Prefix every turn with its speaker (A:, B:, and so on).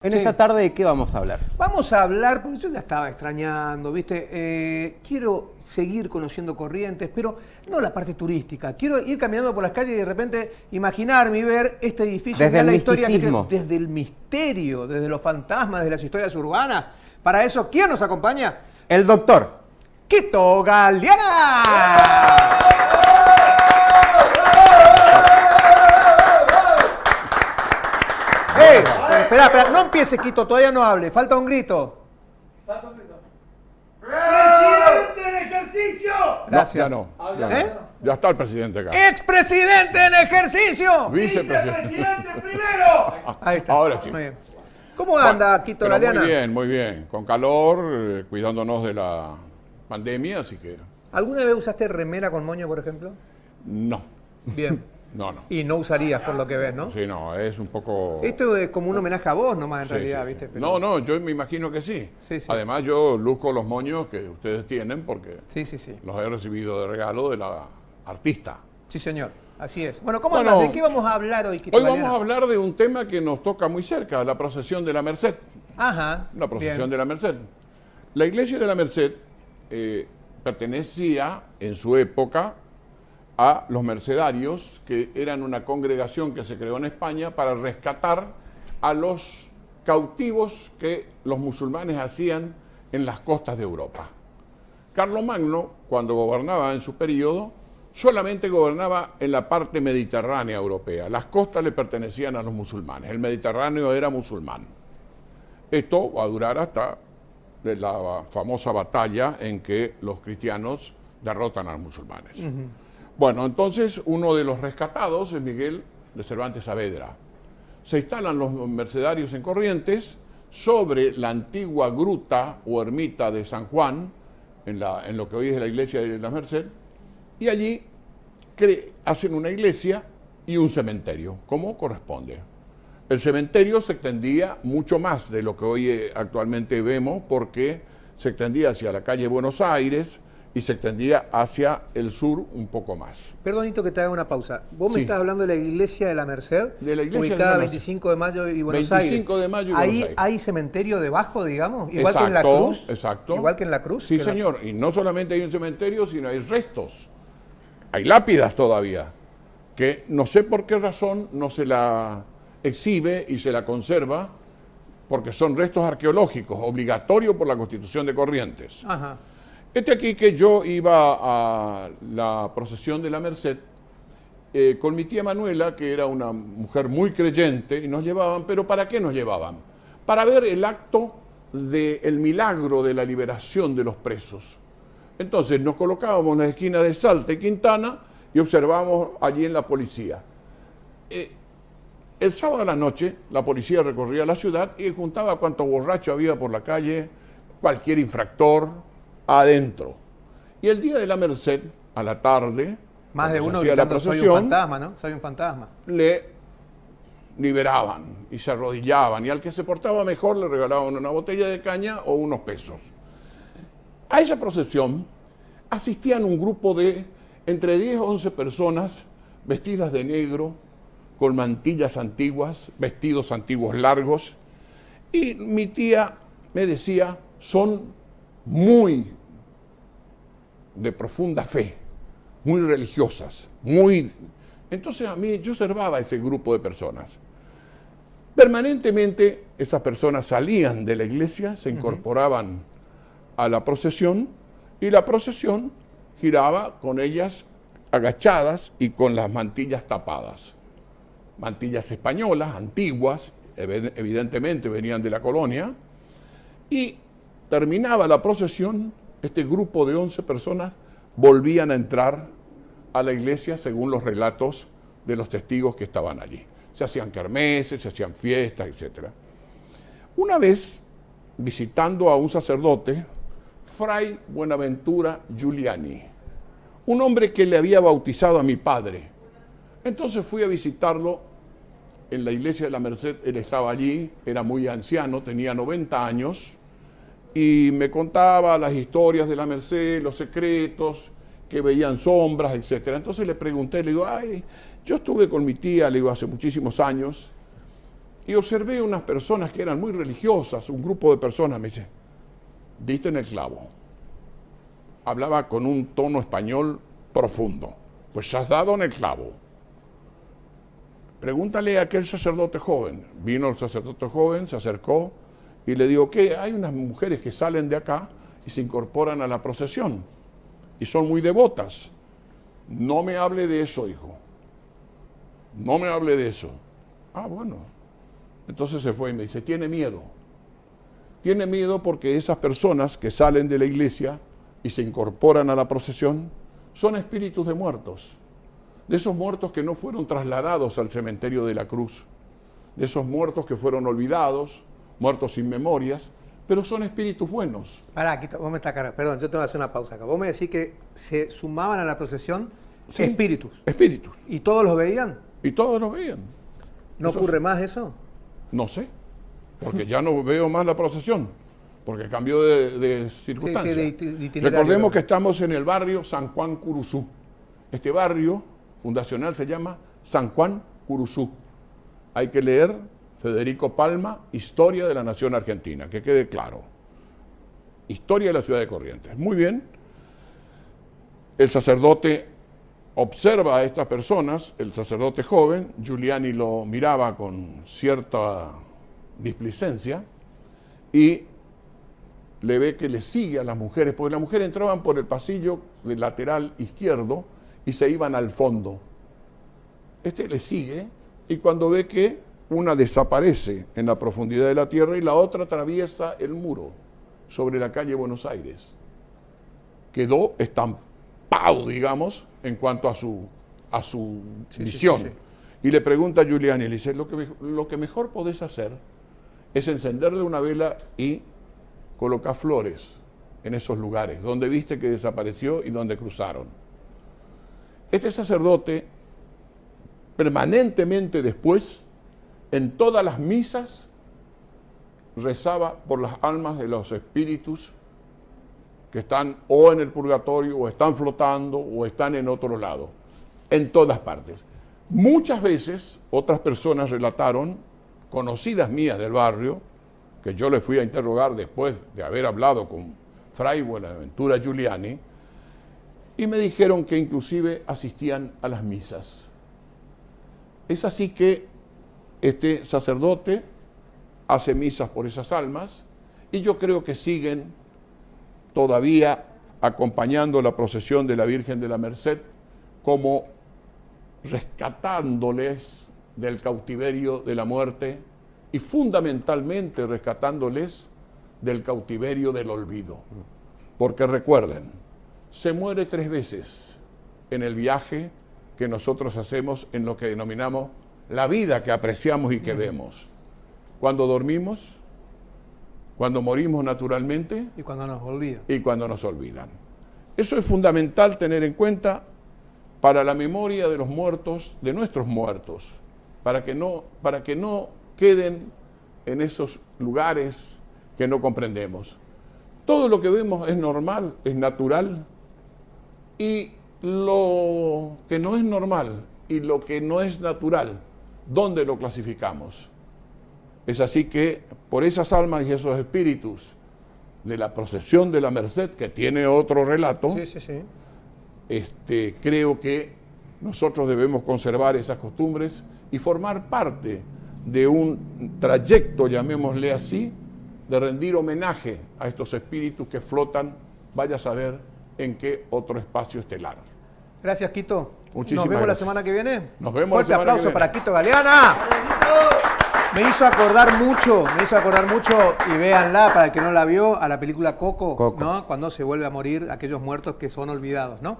A: En esta tarde, ¿de qué vamos a hablar?
B: Vamos a hablar, porque yo ya estaba extrañando, ¿viste? Quiero seguir conociendo Corrientes, pero no la parte turística. Quiero ir caminando por las calles y de repente imaginarme y ver este edificio.
A: Desde el
B: la historia
A: misticismo.
B: desde el misterio, desde los fantasmas, desde las historias urbanas. Para eso, ¿quién nos acompaña?
A: El doctor.
B: ¡Quito Galeana! Espera, no empiece, Quito, todavía no hable, falta un grito.
C: ¡Presidente en ejercicio!
B: Gracias.
D: Ya no. Ya está el presidente acá.
B: ¡Expresidente en ejercicio!
D: Vicepresidente.
C: ¡Vicepresidente primero!
B: Ahí está.
D: Ahora sí.
B: Muy bien. ¿Cómo anda, Quito
D: Pero
B: Galeana?
D: muy bien. Con calor, cuidándonos de la pandemia, así que
B: ¿Alguna vez usaste remera con moño, por ejemplo?
D: no.
B: Bien.
D: No.
B: Y no usarías, por lo que ves, ¿no?
D: Sí, no, es un poco...
B: Esto es como un homenaje a vos nomás, en
D: Sí,
B: realidad,
D: sí,
B: ¿viste?
D: sí.
B: Pero-
D: No, yo me imagino que sí.
B: Sí, sí.
D: Además, yo luzco los moños que ustedes tienen porque
B: Sí.
D: los he recibido de regalo de la artista.
B: Sí, señor. Así es. Bueno, ¿cómo
D: Bueno,
B: andas? ¿De qué vamos a hablar hoy, Quito
D: Hoy
B: Galeana?
D: vamos a hablar de un tema que nos toca muy cerca, la procesión de la Merced.
B: Ajá.
D: La procesión
B: bien.
D: de la Merced. La iglesia de la Merced pertenecía en su época a los mercedarios, que eran una congregación que se creó en España para rescatar a los cautivos que los musulmanes hacían en las costas de Europa. Carlomagno, cuando gobernaba en su periodo, solamente gobernaba en la parte mediterránea europea. Las costas le pertenecían a los musulmanes. El Mediterráneo era musulmán. Esto va a durar hasta la famosa batalla en que los cristianos derrotan a los musulmanes. Bueno, entonces uno de los rescatados es Miguel de Cervantes Saavedra. Se instalan los mercedarios en Corrientes sobre la antigua gruta o ermita de San Juan, en lo que hoy es la iglesia de la Merced, y allí hacen una iglesia y un cementerio, como corresponde. El cementerio se extendía mucho más de lo que hoy actualmente vemos, porque se extendía hacia la calle Buenos Aires y se extendía hacia el sur un poco más.
B: Perdonito que te haga una pausa. Vos me
D: Sí.
B: estás hablando de la iglesia de la Merced,
D: De la iglesia
B: ubicada
D: de la Merced.
B: 25 de mayo y Buenos Aires.
D: 25 de mayo y
B: Ahí
D: Buenos Aires.
B: hay cementerio debajo, digamos, igual que en la
D: Exacto,
B: cruz.
D: exacto.
B: Igual que en la cruz.
D: Sí,
B: que la-
D: señor. Y no solamente hay un cementerio, sino hay restos. Hay lápidas todavía, que no sé por qué razón no se la exhibe y se la conserva, porque son restos arqueológicos, obligatorios por la Constitución de Corrientes.
B: Ajá.
D: Aquí que yo iba a la procesión de la Merced con mi tía Manuela, que era una mujer muy creyente, y nos llevaban, pero ¿para qué nos llevaban? Para ver el acto del milagro de la liberación de los presos. Entonces nos colocábamos en la esquina de Salta y Quintana y observábamos allí en la policía. El sábado a la noche la policía recorría la ciudad y juntaba cuántos borrachos había por la calle, cualquier infractor, adentro. Y el día de la Merced, a la tarde,
B: Más de
D: cuando
B: uno
D: se hacía la
B: gritando, soy un
D: procesión,
B: fantasma, ¿no? Soy un fantasma.
D: le liberaban y se arrodillaban, y al que se portaba mejor le regalaban una botella de caña o unos pesos. A esa procesión asistían un grupo de entre 10 o 11 personas vestidas de negro, con mantillas antiguas, vestidos antiguos largos, y mi tía me decía, son muy de profunda fe, muy religiosas, muy... Entonces a mí yo observaba ese grupo de personas. Permanentemente esas personas salían de la iglesia, se incorporaban a la procesión, y la procesión giraba con ellas agachadas y con las mantillas tapadas. Mantillas españolas, antiguas, evidentemente venían de la colonia, y terminaba la procesión, este grupo de 11 personas volvían a entrar a la iglesia según los relatos de los testigos que estaban allí. Se hacían kermeses, se hacían fiestas, etc. Una vez, visitando a un sacerdote, Fray Buenaventura Giuliani, un hombre que le había bautizado a mi padre. Entonces fui a visitarlo en la iglesia de la Merced. Él estaba allí, era muy anciano, tenía 90 años, y me contaba las historias de la Merced, los secretos, que veían sombras, etc. Entonces le pregunté, le digo, ay, yo estuve con mi tía, le digo, hace muchísimos años, Y observé unas personas que eran muy religiosas, un grupo de personas, me dice, diste en el clavo. Hablaba con un tono español profundo. Pues ya has dado en el clavo. Pregúntale a aquel sacerdote joven. Vino el sacerdote joven, se acercó y le dijo, ¿qué? Hay unas mujeres que salen de acá y se incorporan a la procesión y son muy devotas. No me hable de eso, hijo. No me hable de eso. Ah, bueno. Entonces se fue y me dice, tiene miedo. Tiene miedo porque esas personas que salen de la iglesia y se incorporan a la procesión son espíritus de muertos. De esos muertos que no fueron trasladados al cementerio de la cruz. De esos muertos que fueron olvidados, muertos sin memorias, pero son espíritus buenos.
B: Pará, vos me estás cargando. Perdón, yo te voy a hacer una pausa acá. Vos me decís que se sumaban a la procesión
D: Sí,
B: espíritus.
D: Espíritus.
B: ¿Y todos los veían?
D: Y todos lo veían.
B: ¿No
D: Eso
B: ocurre más eso?
D: No sé, porque ya no veo más la procesión, porque cambió de circunstancia.
B: de itinerario.
D: Recordemos que estamos en el barrio San Juan Curuzú. Este barrio fundacional se llama San Juan Curuzú. Hay que leer Federico Palma, Historia de la Nación Argentina, que quede claro. Historia de la ciudad de Corrientes. Muy bien. El sacerdote observa a estas personas, el sacerdote joven, Giuliani lo miraba con cierta displicencia y le ve que le sigue a las mujeres, porque las mujeres entraban por el pasillo del lateral izquierdo y se iban al fondo. Este le sigue y cuando ve que una desaparece en la profundidad de la tierra y la otra atraviesa el muro sobre la calle Buenos Aires, quedó estampado, digamos, en cuanto a su visión.
B: Sí.
D: Y le pregunta a Giuliani, le dice, lo que mejor podés hacer es encenderle una vela y colocar flores en esos lugares, donde viste que desapareció y donde cruzaron. Este sacerdote, permanentemente después, en todas las misas, rezaba por las almas de los espíritus que están o en el purgatorio, o están flotando, o están en otro lado, en todas partes. Muchas veces otras personas relataron, conocidas mías del barrio, que yo le fui a interrogar después de haber hablado con Fray Buenaventura Giuliani, y me dijeron que inclusive asistían a las misas. Es así que este sacerdote hace misas por esas almas, y yo creo que siguen todavía acompañando la procesión de la Virgen de la Merced, como rescatándoles del cautiverio de la muerte y fundamentalmente rescatándoles del cautiverio del olvido. Porque recuerden, se muere 3 veces en el viaje que nosotros hacemos en lo que denominamos la vida que apreciamos y que vemos. Cuando dormimos, cuando morimos naturalmente
B: Y cuando nos olvidan.
D: y cuando nos olvidan. Eso es fundamental tener en cuenta para la memoria de los muertos, de nuestros muertos, para que no queden en esos lugares que no comprendemos. Todo lo que vemos es normal, es natural, y lo que no es normal y lo que no es natural, ¿dónde lo clasificamos? Es así que por esas almas y esos espíritus de la procesión de la Merced, que tiene otro relato,
B: Sí.
D: creo que nosotros debemos conservar esas costumbres y formar parte de un trayecto, llamémosle así, de rendir homenaje a estos espíritus que flotan, vaya a saber en qué otro espacio estelar.
B: Gracias, Quito.
D: Muchísimas
B: Nos vemos la
D: gracias.
B: semana que viene.
D: Nos vemos
B: Fuerte
D: la semana
B: aplauso
D: que viene.
B: para Quito Galeana. Me hizo acordar mucho, y véanla para el que no la vio, a la película Coco,
A: Coco.
B: ¿no? Cuando se vuelve a morir aquellos muertos que son olvidados, ¿no?